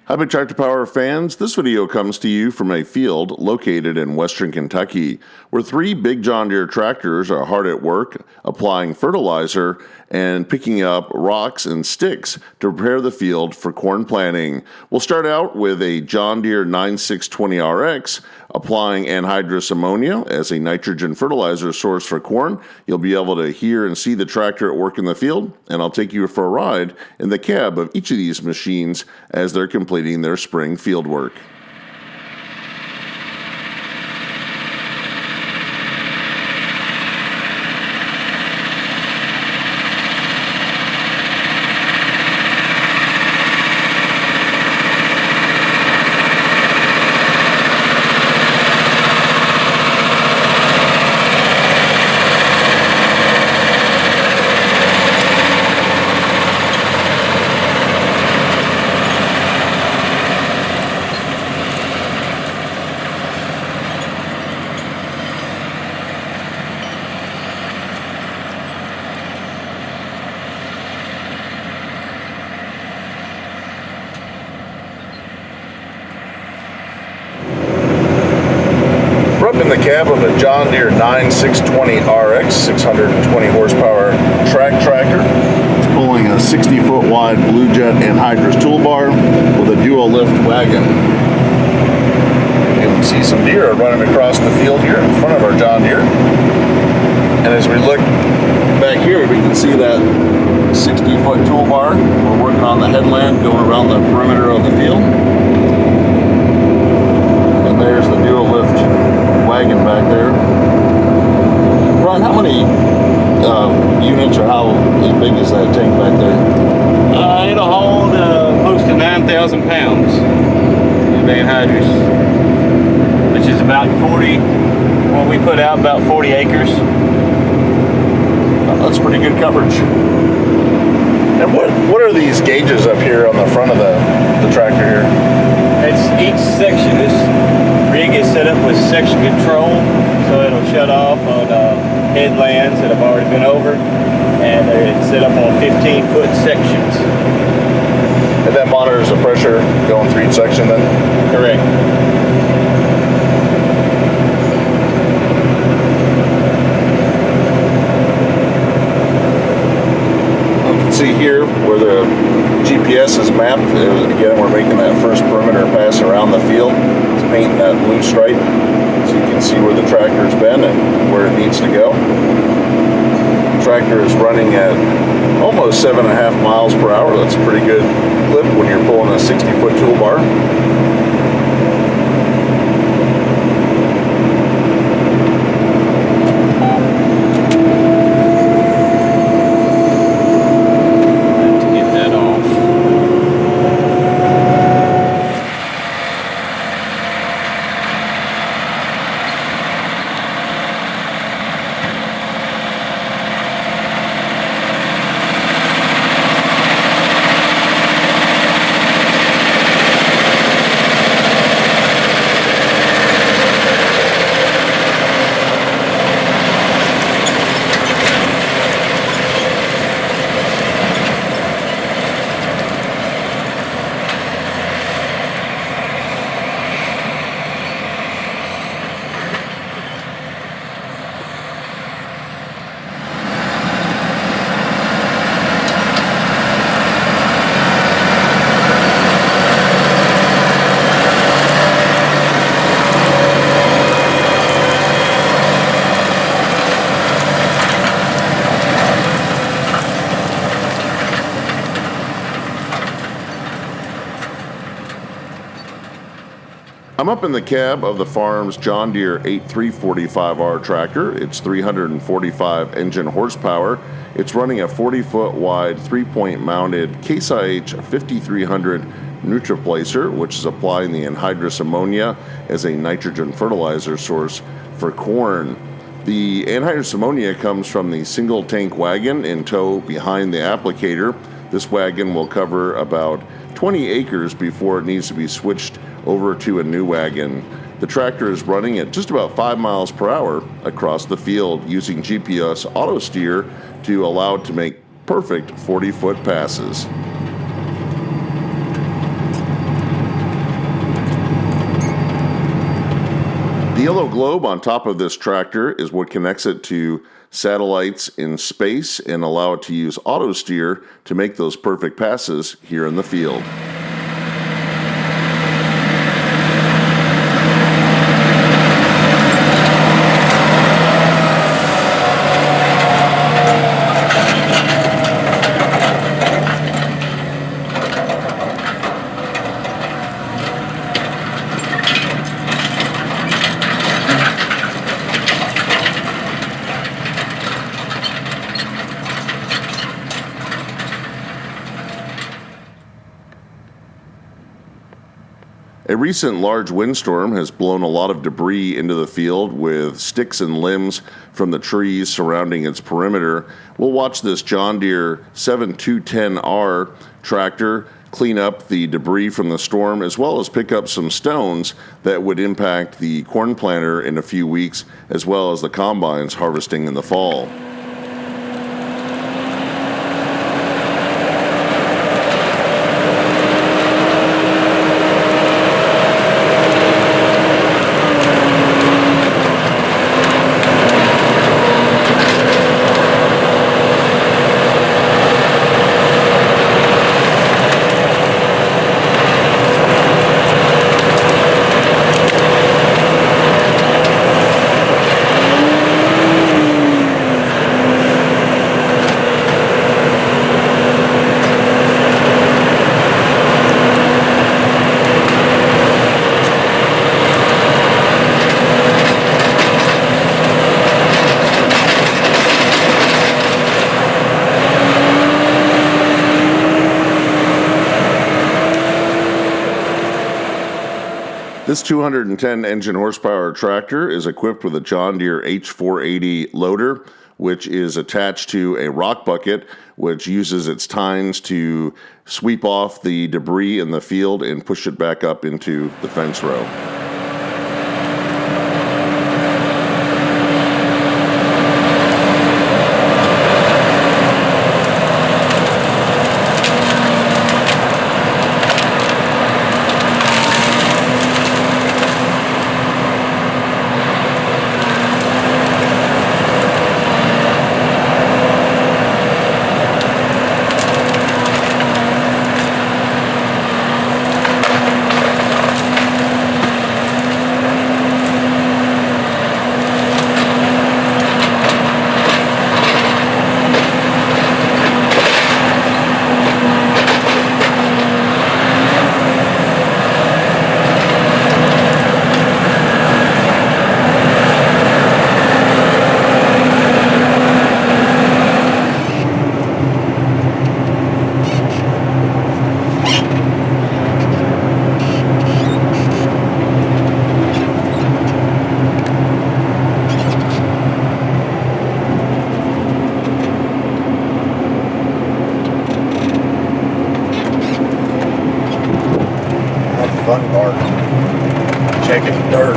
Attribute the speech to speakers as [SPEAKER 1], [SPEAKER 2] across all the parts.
[SPEAKER 1] Hi, Big Tractor Power fans. This video comes to you from a field located in western Kentucky, where three big John Deere tractors are hard at work applying fertilizer and picking up rocks and sticks to prepare the field for corn planting. We'll start out with a John Deere 9620RX applying anhydrous ammonia as a nitrogen fertilizer source for corn. You'll be able to hear and see the tractor at work in the field, and I'll take you for a ride in the cab of each of these machines as they're completing their spring field work. We're up in the cab of a John Deere 9620RX 620 horsepower track tractor. It's pulling a 60-foot wide Blue Jet anhydrous toolbar with a dual lift wagon. You can see some deer running across the field here in front of our John Deere. And as we look back here, we can see that 60-foot toolbar. We're working on the headland going around the perimeter of the field. And there's the dual lift wagon back there. Ron, how many units or how big is that tank back there?
[SPEAKER 2] It'll hold close to 9,000 pounds of anhydrous, which is about 40, well, we put out about 40 acres.
[SPEAKER 1] That's pretty good coverage. And what are these gauges up here on the front of the tractor here?
[SPEAKER 2] It's each section. This rig is set up with section control, so it'll shut off on headlands that have already been over, and they're set up on 15-foot sections.
[SPEAKER 1] And that monitors the pressure going through each section then?
[SPEAKER 2] Correct.
[SPEAKER 1] See here where the GPS is mapped. Again, we're making that first perimeter pass around the field. It's painting that blue stripe so you can see where the tractor's been and where it needs to go. The tractor is running at almost 7.5 miles per hour. That's a pretty good clip when you're pulling a 60-foot toolbar. I'm up in the cab of the farm's John Deere 8345R tractor. It's 345 engine horsepower. It's running a 40-foot wide 3-point mounted Case IH 5300 Nutriplacer, which is applying the anhydrous ammonia as a nitrogen fertilizer source for corn. The anhydrous ammonia comes from the single tank wagon in tow behind the applicator. This wagon will cover about 20 acres before it needs to be switched over to a new wagon. The tractor is running at just about 5 miles per hour across the field using GPS auto steer to allow it to make perfect 40-foot passes. yellow globe on top of this tractor is what connects it to satellites in space and allow it to use auto steer to make those perfect passes here in the field. A recent large windstorm has blown a lot of debris into the field with sticks and limbs from the trees surrounding its perimeter. We'll watch this John Deere 7210R tractor clean up the debris from the storm, as well as pick up some stones that would impact the corn planter in a few weeks, as well as the combines harvesting in the fall. This 210 engine horsepower tractor is equipped with a John Deere H480 loader, which is attached to a rock bucket, which uses its tines to sweep off the debris in the field and push it back up into the fence row.
[SPEAKER 3] Fun part, checking the dirt.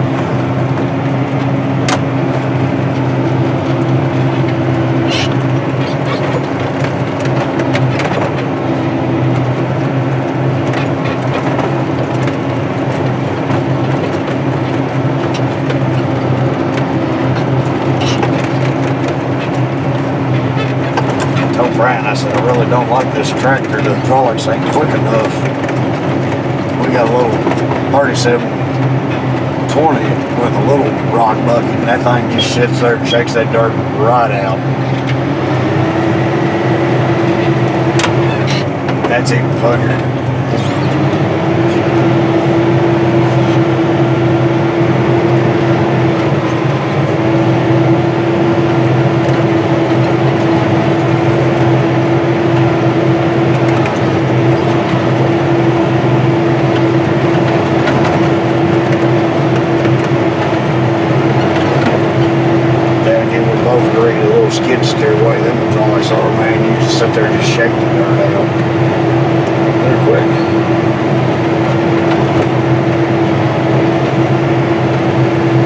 [SPEAKER 3] I told Brian, I said, I really don't like this tractor. The hydraulics ain't quick enough. We got a little 3720 with a little rock bucket, and that thing just sits there and shakes that dirt right out. That's even funnier. Skid steer away, them hydraulics are, man. You just sit there and just shake the dirt out. They're quick.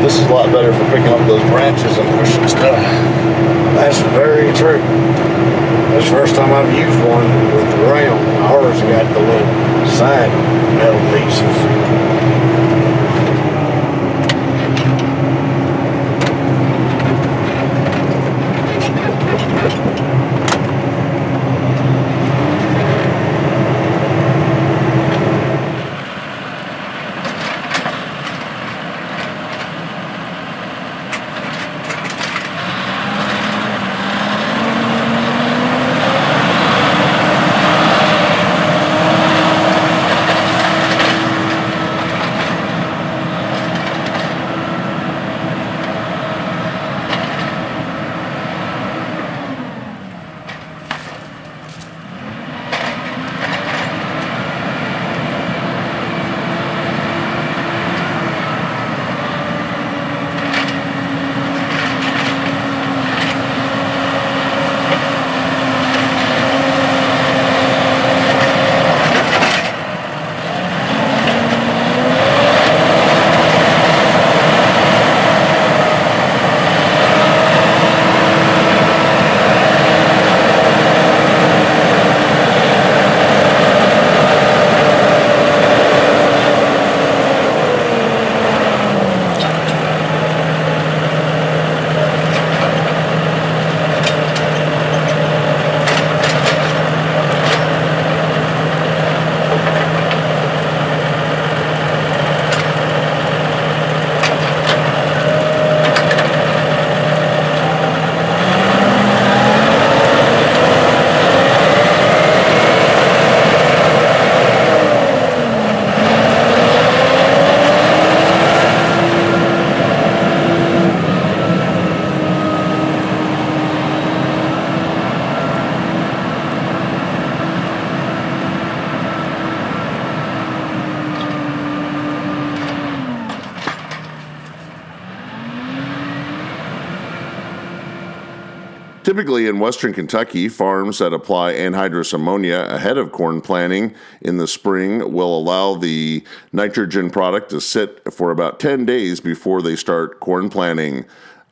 [SPEAKER 3] This is a lot better for picking up those branches and pushing stuff. That's very true. That's the first time I've used one with the round. Ours got the little side metal pieces.
[SPEAKER 1] Typically in western Kentucky, farms that apply anhydrous ammonia ahead of corn planting in the spring will allow the nitrogen product to sit for about 10 days before they start corn planting.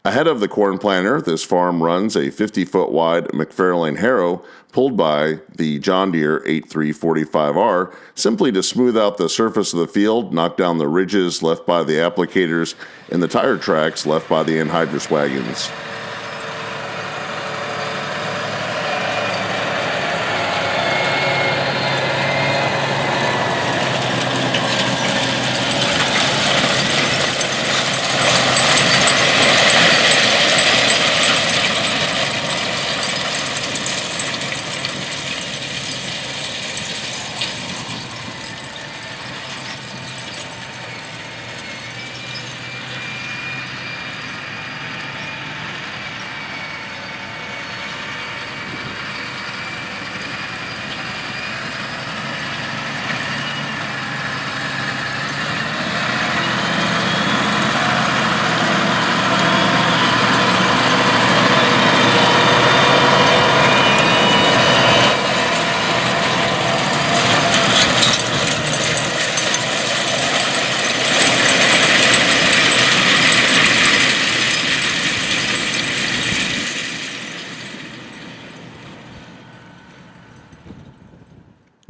[SPEAKER 1] Ahead of the corn planter, this farm runs a 50-foot wide McFarlane harrow pulled by the John Deere 8345R simply to smooth out the surface of the field, knock down the ridges left by the applicators, and the tire tracks left by the anhydrous wagons.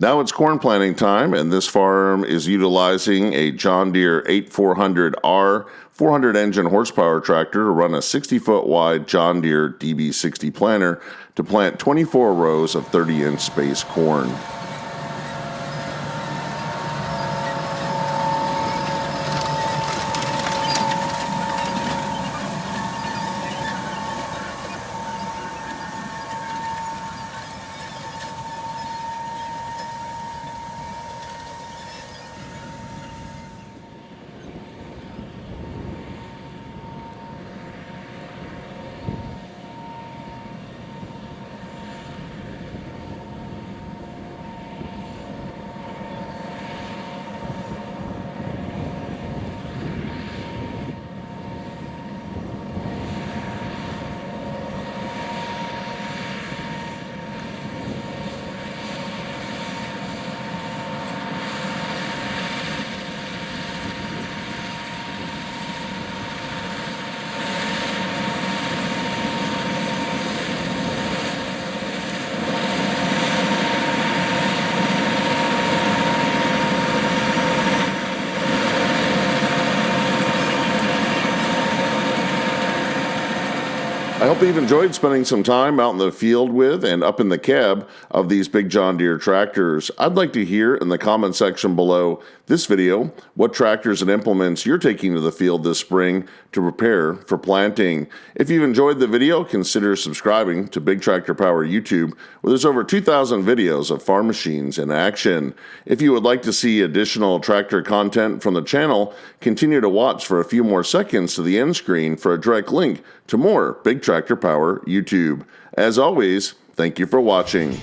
[SPEAKER 1] Now it's corn planting time, and this farm is utilizing a John Deere 8400R 400 engine horsepower tractor to run a 60-foot wide John Deere DB60 planter to plant 24 rows of 30-inch space corn. I hope you've enjoyed spending some time out in the field with and up in the cab of these big John Deere tractors. I'd like to hear in the comment section below this video what tractors and implements you're taking to the field this spring to prepare for planting. If you've enjoyed the video, consider subscribing to Big Tractor Power YouTube, where there's over 2,000 videos of farm machines in action. If you would like to see additional tractor content from the channel, continue to watch for a few more seconds to the end screen for a direct link to more Big Tractor Power YouTube. As always, thank you for watching.